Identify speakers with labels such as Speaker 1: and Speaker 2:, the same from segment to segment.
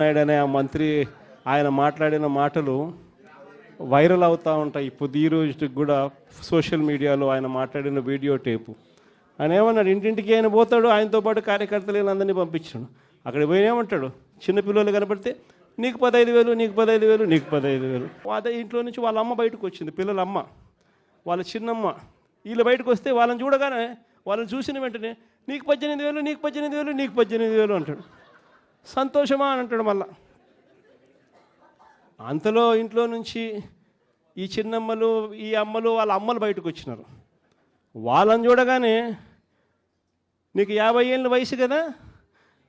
Speaker 1: నాయుడు అనే ఆ మంత్రి ఆయన మాట్లాడిన మాటలు వైరల్ అవుతూ ఉంటాయి. ఇప్పుడు ఈ రోజుకి కూడా సోషల్ మీడియాలో ఆయన మాట్లాడిన వీడియో టేపు. ఆయన ఏమన్నాడు, ఇంటింటికి ఆయన పోతాడు, ఆయనతో పాటు కార్యకర్తలు అందరినీ పంపించాడు. అక్కడ పోయినేమంటాడు, చిన్నపిల్లలు కనపడితే నీకు 15,000, నీకు 15,000, నీకు 15,000. అదే ఇంట్లో నుంచి వాళ్ళ అమ్మ బయటకు వచ్చింది, పిల్లల అమ్మ, వాళ్ళ చిన్నమ్మ. వీళ్ళు బయటకు వస్తే వాళ్ళని చూడగానే, వాళ్ళని చూసిన వెంటనే నీకు 18,000, నీకు 18,000, నీకు 18,000 అంటాడు. సంతోషమా అని అంటాడు. మళ్ళా అంతలో ఇంట్లో నుంచి ఈ చిన్నమ్మలు, ఈ అమ్మలు, వాళ్ళ అమ్మలు బయటకు వచ్చినారు. వాళ్ళని చూడగానే నీకు 50 ఏళ్ళ వయసు కదా,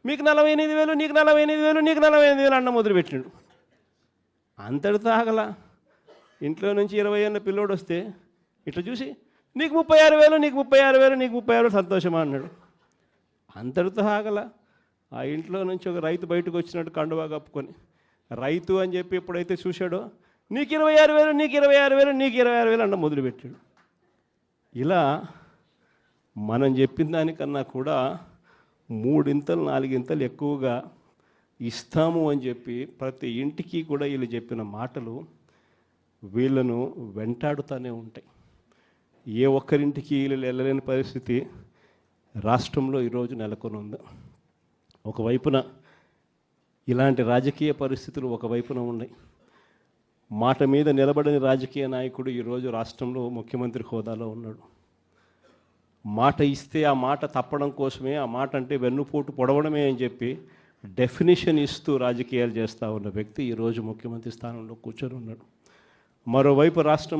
Speaker 1: మీకు 48,000, నీకు 48,000, నీకు 48,000 అన్న మొదలుపెట్టినాడు. అంతటితో ఆగల. ఇంట్లో నుంచి 20 ఏళ్ళ పిల్లోడు వస్తే ఇట్లా చూసి నీకు 36,000, నీకు 36,000, నీకు 36,000 సంతోషమా అన్నాడు. అంతటితో ఆగల. ఆ ఇంట్లో నుంచి ఒక రైతు బయటకు వచ్చినట్టు కండువా కప్పుకొని, రైతు అని చెప్పి ఎప్పుడైతే చూశాడో నీకు 26,000, నీకు 26,000, నీకు 26,000 అన్న మొదలుపెట్టాడు. ఇలా మనం చెప్పిన దానికన్నా కూడా 3 ఇంతలు 4 ఇంతలు ఎక్కువగా ఇస్తాము అని చెప్పి ప్రతి ఇంటికి కూడా వీళ్ళు చెప్పిన మాటలు వీళ్ళను వెంటాడుతూనే ఉంటాయి. ఏ ఒక్కరింటికి వీళ్ళు వెళ్ళలేని పరిస్థితి రాష్ట్రంలో ఈరోజు నెలకొని ఉంది. ఒకవైపున ఇలాంటి రాజకీయ పరిస్థితులు ఒకవైపున ఉన్నాయి. మాట మీద నిలబడని రాజకీయ నాయకుడు ఈరోజు రాష్ట్రంలో ముఖ్యమంత్రి హోదాలో ఉన్నాడు. మాట ఇస్తే ఆ మాట తప్పడం కోసమే, ఆ మాట అంటే వెన్నుపోటు పొడవడమే అని చెప్పి డెఫినిషన్ ఇస్తూ రాజకీయాలు చేస్తూ ఉన్న వ్యక్తి ఈరోజు ముఖ్యమంత్రి స్థానంలో కూర్చొని ఉన్నాడు. మరోవైపు రాష్ట్రంలో